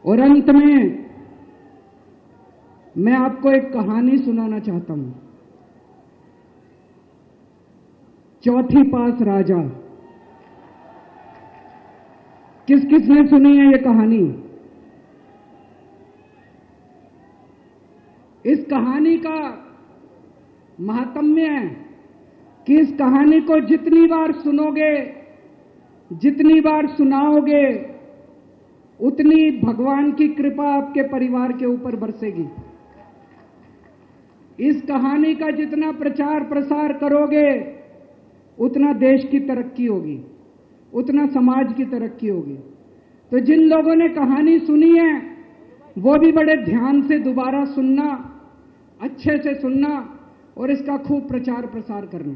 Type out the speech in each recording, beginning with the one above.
और अंत में मैं आपको एक कहानी सुनाना चाहता हूं। चौथी पास राजा। किस किस ने सुनी है ये कहानी? इस कहानी का महात्म्य है कि इस कहानी को जितनी बार सुनोगे, जितनी बार सुनाओगे, उतनी भगवान की कृपा आपके परिवार के ऊपर बरसेगी। इस कहानी का जितना प्रचार प्रसार करोगे, उतना देश की तरक्की होगी, उतना समाज की तरक्की होगी। तो जिन लोगों ने कहानी सुनी है वो भी बड़े ध्यान से दोबारा सुनना, अच्छे से सुनना और इसका खूब प्रचार प्रसार करना।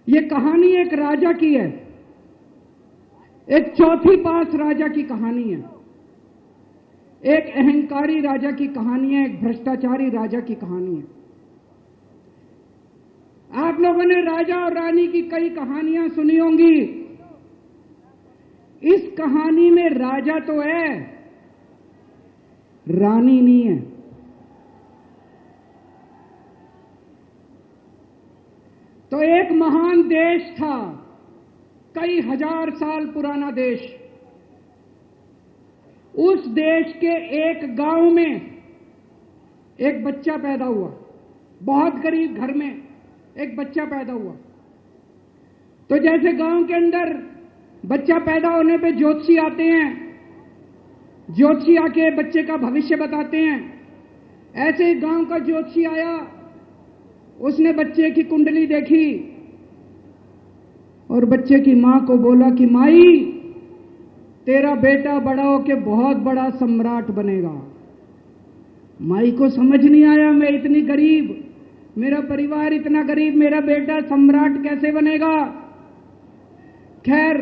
ये कहानी एक राजा की है, एक चौथी पास राजा की कहानी है, एक अहंकारी राजा की कहानी है, एक भ्रष्टाचारी राजा की कहानी है। आप लोगों ने राजा और रानी की कई कहानियां सुनी होंगी। इस कहानी में राजा तो है, रानी नहीं है। तो एक महान देश था, कई हजार साल पुराना देश। उस देश के एक गांव में एक बच्चा पैदा हुआ, बहुत गरीब घर में एक बच्चा पैदा हुआ। तो जैसे गांव के अंदर बच्चा पैदा होने पे ज्योतिषी आते हैं, ज्योतिषी आके बच्चे का भविष्य बताते हैं, ऐसे ही गांव का ज्योतिषी आया। उसने बच्चे की कुंडली देखी और बच्चे की मां को बोला कि माई, तेरा बेटा बड़ा होके बहुत बड़ा सम्राट बनेगा। माई को समझ नहीं आया, मैं इतनी गरीब, मेरा परिवार इतना गरीब, मेरा बेटा सम्राट कैसे बनेगा। खैर,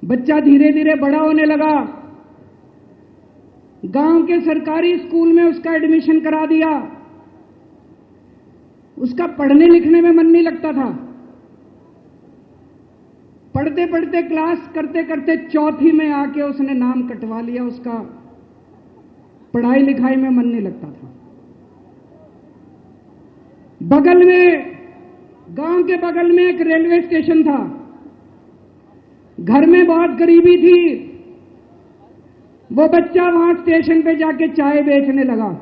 बच्चा धीरे धीरे बड़ा होने लगा। गांव के सरकारी स्कूल में उसका एडमिशन करा दिया। उसका पढ़ने लिखने में मन नहीं लगता था। पढ़ते पढ़ते, क्लास करते करते चौथी में आके उसने नाम कटवा लिया। उसका पढ़ाई लिखाई में मन नहीं लगता था। बगल में, गांव के बगल में एक रेलवे स्टेशन था। घर में बहुत गरीबी थी। वो बच्चा वहां स्टेशन पे जाके चाय बेचने लगा।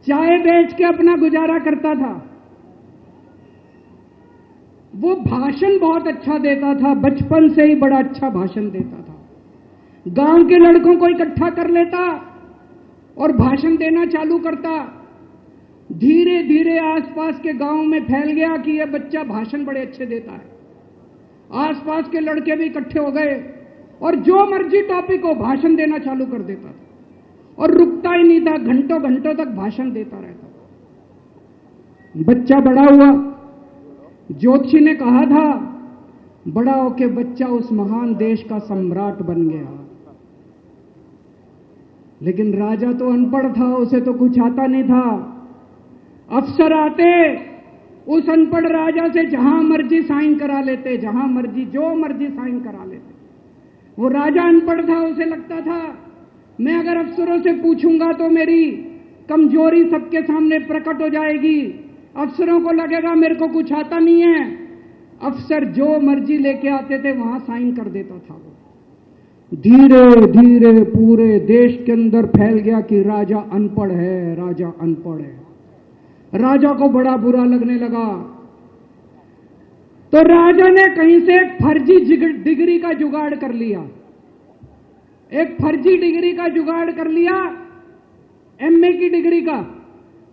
चाय बेच के अपना गुजारा करता था। वो भाषण बहुत अच्छा देता था, बचपन से ही बड़ा अच्छा भाषण देता था। गांव के लड़कों को इकट्ठा कर लेता और भाषण देना चालू करता। धीरे धीरे आसपास के गांव में फैल गया कि यह बच्चा भाषण बड़े अच्छे देता है। आसपास के लड़के भी इकट्ठे हो गए और जो मर्जी टॉपिक हो भाषण देना चालू कर देता था और रुकता ही नहीं था, घंटों घंटों तक भाषण देता रहता। बच्चा बड़ा हुआ। ज्योतिषी ने कहा था बड़ा होके बच्चा उस महान देश का सम्राट बन गया। लेकिन राजा तो अनपढ़ था, उसे तो कुछ आता नहीं था। अफसर आते, उस अनपढ़ राजा से जहां मर्जी साइन करा लेते, जहां मर्जी जो मर्जी साइन करा लेते। वो राजा अनपढ़ था, उसे लगता था मैं अगर अफसरों से पूछूंगा तो मेरी कमजोरी सबके सामने प्रकट हो जाएगी। अफसरों को लगेगा मेरे को कुछ आता नहीं है। अफसर जो मर्जी लेके आते थे वहां साइन कर देता था। वो धीरे धीरे पूरे देश के अंदर फैल गया कि राजा अनपढ़ है, राजा अनपढ़ है। राजा को बड़ा बुरा लगने लगा। तो राजा ने कहीं से एक फर्जी डिग्री का जुगाड़ कर लिया। एक फर्जी डिग्री का जुगाड़ कर लिया, एमए की डिग्री का।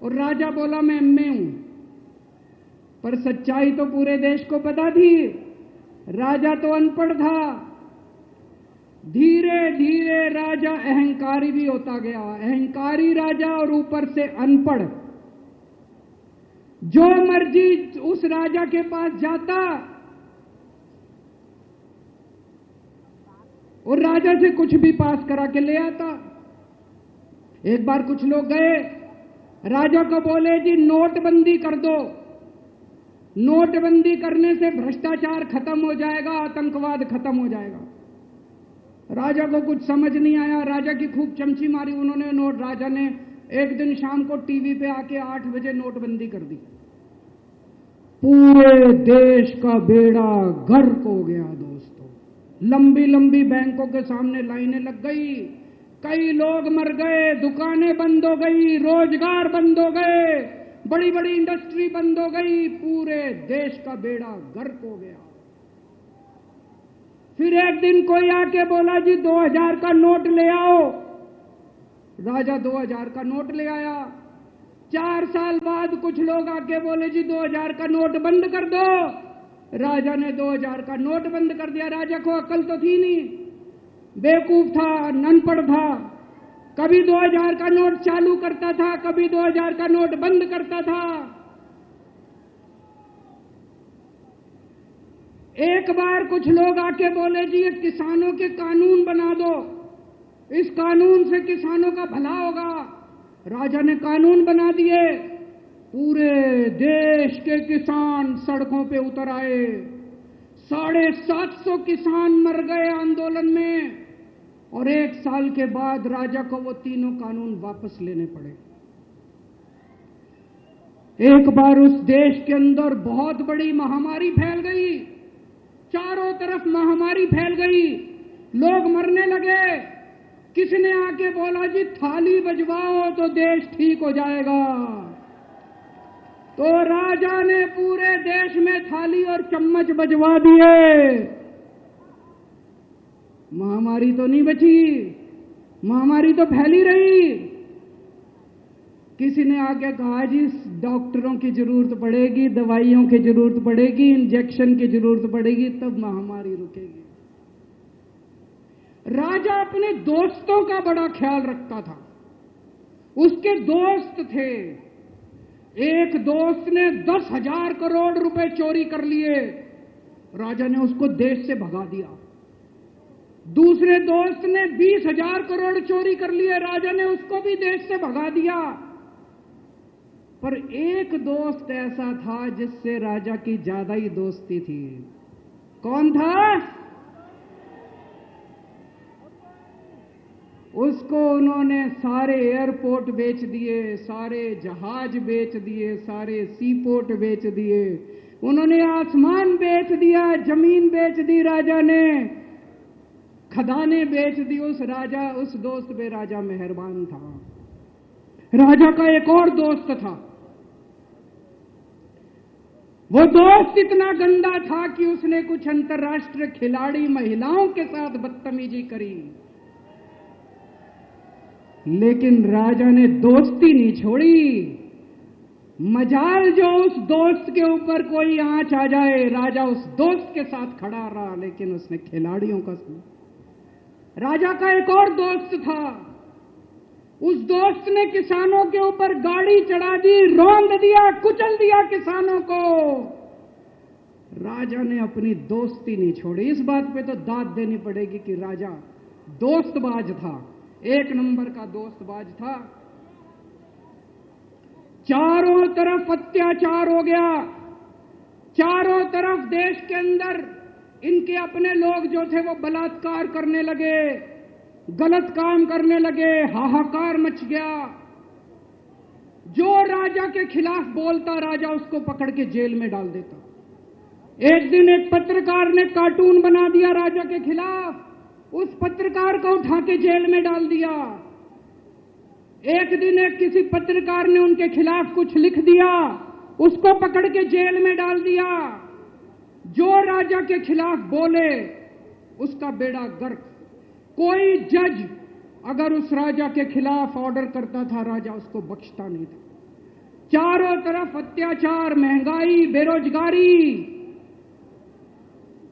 और राजा बोला मैं एमए हूं। पर सच्चाई तो पूरे देश को पता थी, राजा तो अनपढ़ था। धीरे धीरे राजा अहंकारी भी होता गया। अहंकारी राजा और ऊपर से अनपढ़। जो मर्जी उस राजा के पास जाता और राजा से कुछ भी पास करा के ले आता। एक बार कुछ लोग गए, राजा को बोले जी नोटबंदी कर दो। नोटबंदी करने से भ्रष्टाचार खत्म हो जाएगा, आतंकवाद खत्म हो जाएगा। राजा को कुछ समझ नहीं आया, राजा की खूब चमची मारी उन्होंने। राजा ने एक दिन शाम को टीवी पे आके 8 बजे नोटबंदी कर दी। पूरे देश का बेड़ा गर्क हो गया दोस्तों। लंबी लंबी बैंकों के सामने लाइनें लग गई, कई लोग मर गए, दुकानें बंद हो गई, रोजगार बंद हो गए, बड़ी बड़ी इंडस्ट्री बंद हो गई, पूरे देश का बेड़ा गर्क हो गया। फिर एक दिन कोई आके बोला जी 2000 का नोट ले आओ। राजा 2000 का नोट ले आया। 4 साल बाद कुछ लोग आके बोले जी 2000 का नोट बंद कर दो। राजा ने 2000 का नोट बंद कर दिया। राजा को अकल तो थी नहीं, बेवकूफ था, अनपढ़ था। कभी 2000 का नोट चालू करता था, कभी 2000 का नोट बंद करता था। एक बार कुछ लोग आके बोले जी ये किसानों के कानून बना दो, इस कानून से किसानों का भला होगा। राजा ने कानून बना दिए। पूरे देश के किसान सड़कों पे उतर आए। 750 किसान मर गए आंदोलन में, और 1 साल के बाद राजा को वो तीनों कानून वापस लेने पड़े। एक बार उस देश के अंदर बहुत बड़ी महामारी फैल गई, चारों तरफ महामारी फैल गई, लोग मरने लगे। किसी ने आके बोला जी थाली बजवाओ तो देश ठीक हो जाएगा। तो राजा ने पूरे देश में थाली और चम्मच बजवा दिए। महामारी तो नहीं बची, महामारी तो फैली रही। किसी ने आके कहा जी डॉक्टरों की जरूरत पड़ेगी, दवाइयों की जरूरत पड़ेगी, इंजेक्शन की जरूरत पड़ेगी, तब महामारी रुकेगी। राजा अपने दोस्तों का बड़ा ख्याल रखता था। उसके दोस्त थे। एक दोस्त ने 10,000 करोड़ रुपए चोरी कर लिए, राजा ने उसको देश से भगा दिया। दूसरे दोस्त ने 20,000 करोड़ चोरी कर लिए, राजा ने उसको भी देश से भगा दिया। पर एक दोस्त ऐसा था जिससे राजा की ज्यादा ही दोस्ती थी। कौन था? उसको उन्होंने सारे एयरपोर्ट बेच दिए, सारे जहाज बेच दिए, सारे सीपोर्ट बेच दिए, उन्होंने आसमान बेच दिया, जमीन बेच दी राजा ने, खदानें बेच दी। उस दोस्त पे राजा मेहरबान था। राजा का एक और दोस्त था। वो दोस्त इतना गंदा था कि उसने कुछ अंतर्राष्ट्रीय खिलाड़ी महिलाओं के साथ बदतमीजी करी, लेकिन राजा ने दोस्ती नहीं छोड़ी। मजाल जो उस दोस्त के ऊपर कोई आंच आ जाए, राजा उस दोस्त के साथ खड़ा रहा, लेकिन उसने खिलाड़ियों का सुना। राजा का एक और दोस्त था। उस दोस्त ने किसानों के ऊपर गाड़ी चढ़ा दी, रौंद दिया, कुचल दिया किसानों को। राजा ने अपनी दोस्ती नहीं छोड़ी। इस बात पे तो दाद देनी पड़ेगी कि राजा दोस्तबाज था, 1 नंबर का दोस्तबाज था। चारों तरफ अत्याचार हो गया, चारों तरफ देश के अंदर इनके अपने लोग जो थे वो बलात्कार करने लगे, गलत काम करने लगे, हाहाकार मच गया। जो राजा के खिलाफ बोलता, राजा उसको पकड़ के जेल में डाल देता। एक दिन एक पत्रकार ने कार्टून बना दिया राजा के खिलाफ, उस पत्रकार को उठा के जेल में डाल दिया। एक दिन एक किसी पत्रकार ने उनके खिलाफ कुछ लिख दिया, उसको पकड़ के जेल में डाल दिया। जो राजा के खिलाफ बोले उसका बेड़ा गर्क। कोई जज अगर उस राजा के खिलाफ ऑर्डर करता था, राजा उसको बख्शता नहीं था। चारों तरफ अत्याचार, महंगाई, बेरोजगारी।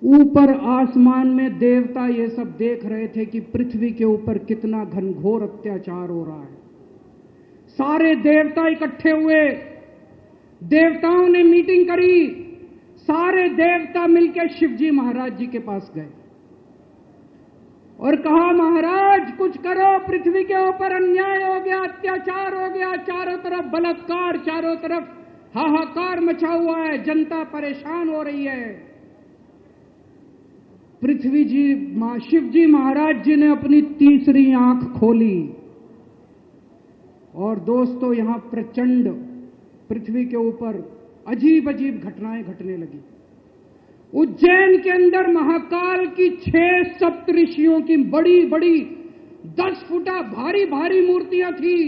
ऊपर आसमान में देवता ये सब देख रहे थे कि पृथ्वी के ऊपर कितना घनघोर अत्याचार हो रहा है। सारे देवता इकट्ठे हुए, देवताओं ने मीटिंग करी। सारे देवता मिलकर शिवजी महाराज जी के पास गए और कहा, महाराज कुछ करो, पृथ्वी के ऊपर अन्याय हो गया, अत्याचार हो गया, चारों तरफ बलात्कार, चारों तरफ हाहाकार मचा हुआ है, जनता परेशान हो रही है। पृथ्वी जी, शिव जी महाराज जी ने अपनी तीसरी आंख खोली और दोस्तों यहां प्रचंड पृथ्वी के ऊपर अजीब अजीब घटनाएं घटने लगी। उज्जैन के अंदर महाकाल की 6 सप्तऋषियों की बड़ी बड़ी 10 फुटा भारी भारी मूर्तियां थी।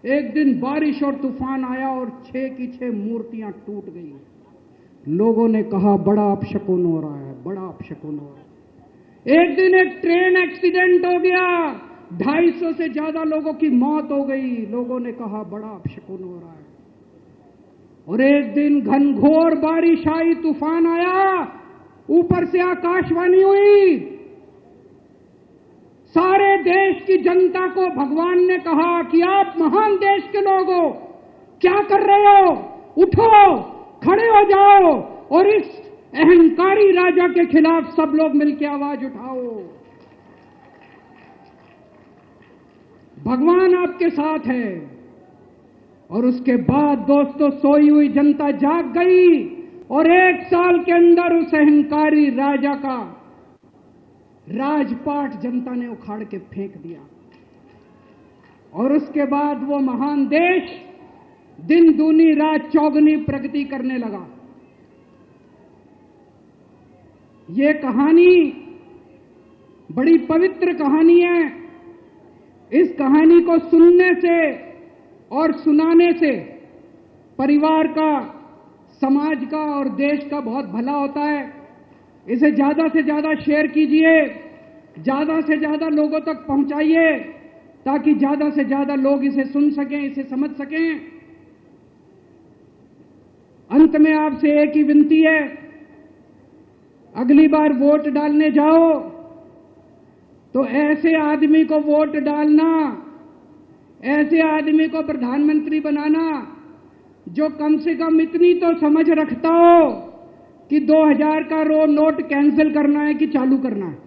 एक दिन बारिश और तूफान आया और 6 की 6 मूर्तियां टूट गई। लोगों ने कहा बड़ा अपशकुन हो रहा है, बड़ा अपशकुन हो रहा है। एक दिन एक ट्रेन एक्सीडेंट हो गया, 250 से ज्यादा लोगों की मौत हो गई। लोगों ने कहा बड़ा अपशकुन हो रहा है। और एक दिन घनघोर बारिश आई, तूफान आया, ऊपर से आकाशवाणी हुई, सारे देश की जनता को भगवान ने कहा कि आप महान देश के लोग हो, क्या कर रहे हो, उठो, खड़े हो जाओ और इस अहंकारी राजा के खिलाफ सब लोग मिलकर आवाज उठाओ। भगवान आपके साथ है। और उसके बाद दोस्तों सोई हुई जनता जाग गई और 1 साल के अंदर उस अहंकारी राजा का राजपाट जनता ने उखाड़ के फेंक दिया। और उसके बाद वो महान देश दिन दूनी रात चौगुनी प्रगति करने लगा। ये कहानी बड़ी पवित्र कहानी है। इस कहानी को सुनने से और सुनाने से परिवार का, समाज का और देश का बहुत भला होता है। इसे ज्यादा से ज्यादा शेयर कीजिए, ज्यादा से ज्यादा लोगों तक पहुंचाइए ताकि ज्यादा से ज्यादा लोग इसे सुन सकें, इसे समझ सकें। अंत में आपसे एक ही विनती है, अगली बार वोट डालने जाओ तो ऐसे आदमी को वोट डालना, ऐसे आदमी को प्रधानमंत्री बनाना जो कम से कम इतनी तो समझ रखता हो कि 2000 का नोट कैंसिल करना है कि चालू करना है।